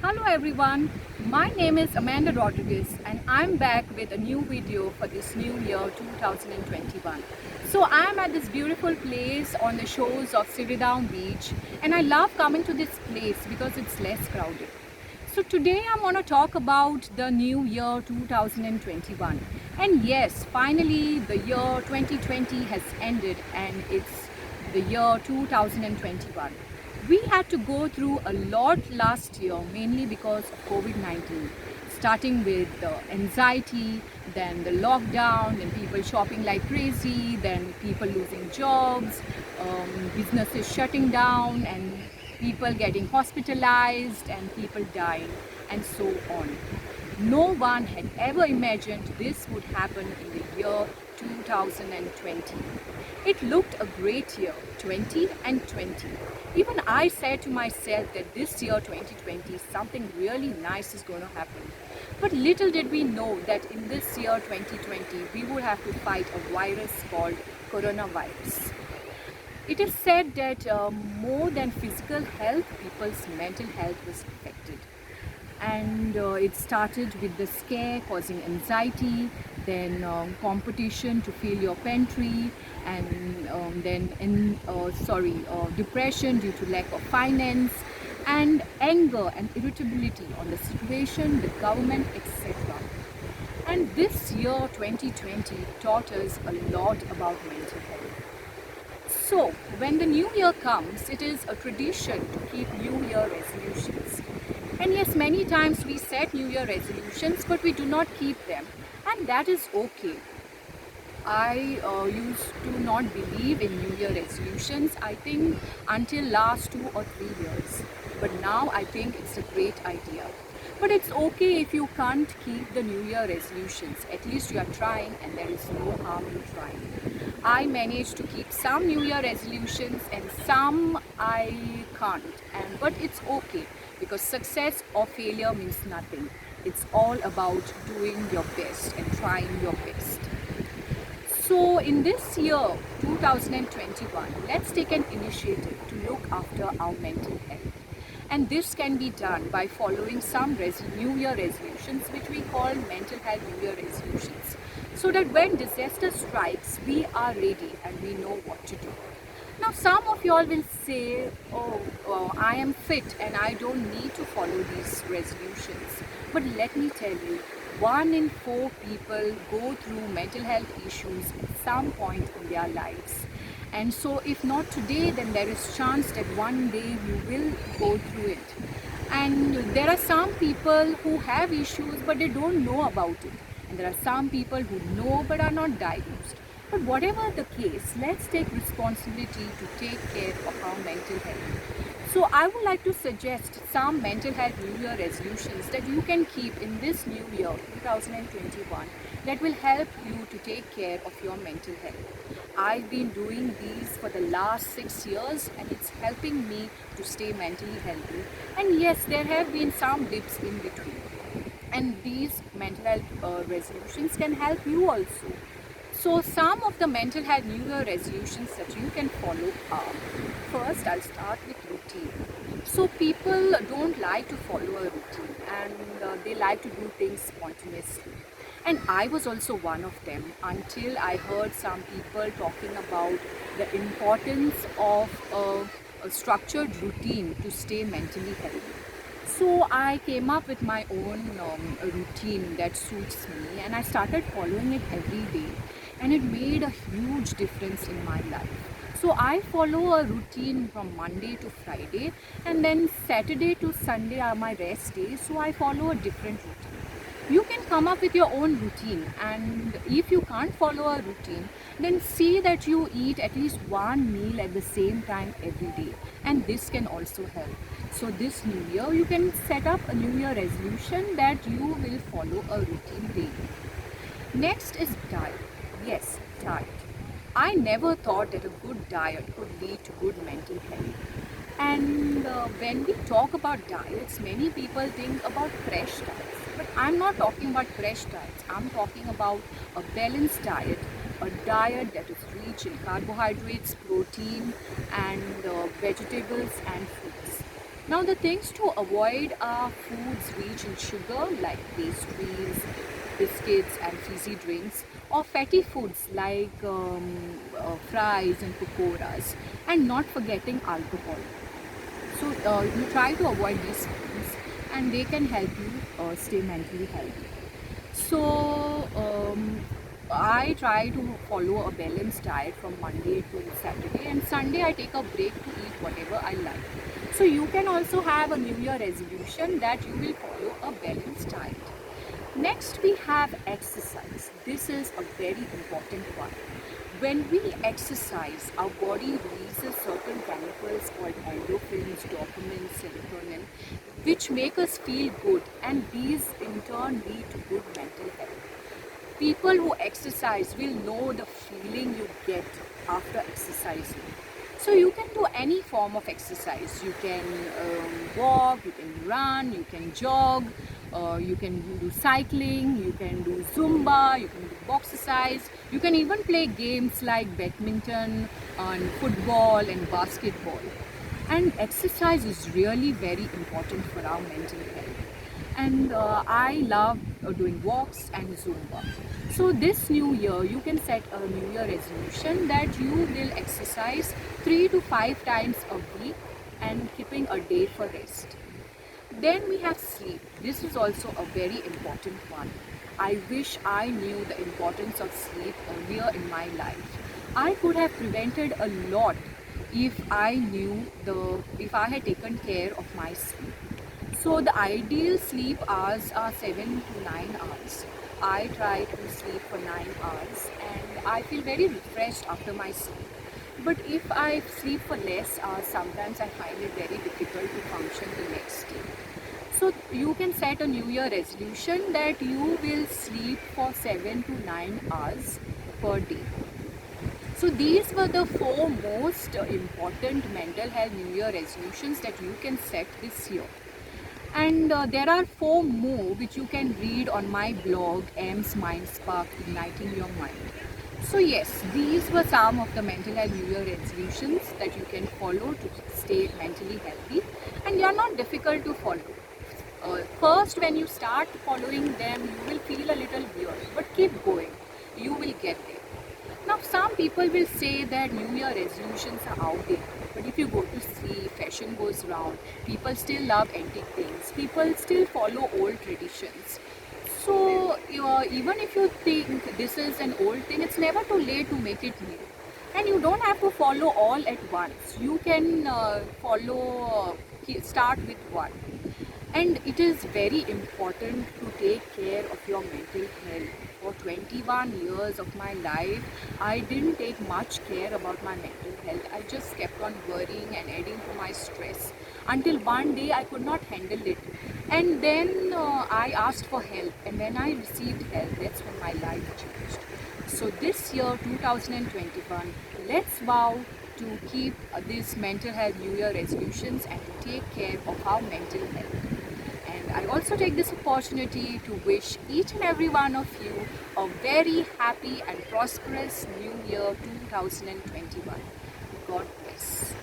Hello everyone, my name is Amanda Rodriguez and I'm back with a new video for this new year 2021. So I'm at this beautiful place on the shores of Siridown Beach, and I love coming to this place because it's less crowded. So today I'm going to talk about the new year 2021. And yes, finally the year 2020 has ended and it's the year 2021. We had to go through a lot last year, mainly because of COVID-19, starting with the anxiety, then the lockdown, then people shopping like crazy, then people losing jobs, businesses shutting down, and people getting hospitalized, and people dying, and so on. No one had ever imagined this would happen in the year 2020. It looked a great year, 20 and 20. Even I said to myself that this year 2020 something really nice is going to happen. But little did we know that in this year 2020 we would have to fight a virus called coronavirus. It is said that more than physical health, people's mental health was affected. And it started with the scare causing anxiety, then competition to fill your pantry, and depression due to lack of finance, and anger and irritability on the situation, the government, etc. And this year 2020 taught us a lot about mental health. So, when the new year comes, it is a tradition to keep New Year resolutions. And yes, many times we set New Year resolutions, but we do not keep them. And that is okay. I used to not believe in New Year resolutions, I think, until last 2 or 3 years. But now I think it's a great idea. But it's okay if you can't keep the New Year resolutions. At least you are trying, and there is no harm in trying. I managed to keep some New Year resolutions and some I can't. But it's okay, because success or failure means nothing. It's all about doing your best and trying your best. So in this year 2021, let's take an initiative to look after our mental health. And this can be done by following some New Year resolutions, which we call mental health New Year resolutions, so that when disaster strikes, we are ready and we know what to do. Now, some of y'all will say, oh, I am fit and I don't need to follow these resolutions. But let me tell you, 1 in 4 people go through mental health issues at some point in their lives. And so if not today, then there is chance that one day you will go through it. And there are some people who have issues but they don't know about it. And there are some people who know but are not diagnosed. But whatever the case, let's take responsibility to take care of our mental health. So I would like to suggest some mental health New Year resolutions that you can keep in this new year 2021 that will help you to take care of your mental health. I've been doing these for the last 6 years and it's helping me to stay mentally healthy. And yes, there have been some dips in between. And these mental health resolutions can help you also. So some of the mental health New Year resolutions that you can follow are, first I'll start with routine. So people don't like to follow a routine, and they like to do things spontaneously. And I was also one of them until I heard some people talking about the importance of a structured routine to stay mentally healthy. So I came up with my own routine that suits me, and I started following it every day, and it made a huge difference in my life. So I follow a routine from Monday to Friday, and then Saturday to Sunday are my rest days, so I follow a different routine. You can come up with your own routine, and if you can't follow a routine, then see that you eat at least one meal at the same time every day, and this can also help. So this new year you can set up a new year resolution that you will follow a routine daily. Next is diet. Yes, diet. I never thought that a good diet could lead to good mental health. And when we talk about diets, many people think about crash diets. But I'm not talking about crash diets. I'm talking about a balanced diet, a diet that is rich in carbohydrates, protein, and vegetables and fruits. Now the things to avoid are foods rich in sugar like pastries, biscuits and fizzy drinks, or fatty foods like fries and pakoras, and not forgetting alcohol. So you try to avoid these things and they can help you stay mentally healthy. So I try to follow a balanced diet from Monday to Saturday, and Sunday I take a break to eat whatever I like. So you can also have a New Year resolution that you will follow a balanced diet. Next, we have exercise. This is a very important one. When we exercise, our body releases certain chemicals called endorphins, dopamine, serotonin, which make us feel good, and these in turn lead to good mental health. People who exercise will know the feeling you get after exercising. So you can do any form of exercise. You can walk, you can run, you can jog, you can do cycling, you can do Zumba, you can do box exercise. You can even play games like badminton and football and basketball. And exercise is really very important for our mental health. And I love doing walks and Zumba. So this new year, you can set a new year resolution that you will exercise 3 to 5 times a week and keeping a day for rest. Then we have sleep. This is also a very important one. I wish I knew the importance of sleep earlier in my life. I could have prevented a lot if I had taken care of my sleep. So the ideal sleep hours are 7 to 9 hours. I try to sleep for 9 hours and I feel very refreshed after my sleep. But if I sleep for less hours, sometimes I find it very difficult to function the next day. So you can set a new year resolution that you will sleep for 7 to 9 hours per day. So these were the 4 most important mental health new year resolutions that you can set this year. And there are 4 more which you can read on my blog, M's Mind Spark Igniting Your Mind. So yes, these were some of the mental health new year resolutions that you can follow to stay mentally healthy, and they are not difficult to follow. First, when you start following them, you will feel a little weird, but keep going. You will get there. Now, some people will say that New Year resolutions are outdated, but if you go to see, fashion goes round, people still love antique things, people still follow old traditions. So, even if you think this is an old thing, it's never too late to make it new. And you don't have to follow all at once. You can start with one. And it is very important to take care of your mental health. For 21 years of my life, I didn't take much care about my mental health. I just kept on worrying and adding to my stress until one day I could not handle it. And then I asked for help, and when I received help, that's when my life changed. So this year, 2021, let's vow to keep these mental health New Year resolutions and to take care of our mental health. And I also take this opportunity to wish each and every one of you a very happy and prosperous New Year 2021. God bless.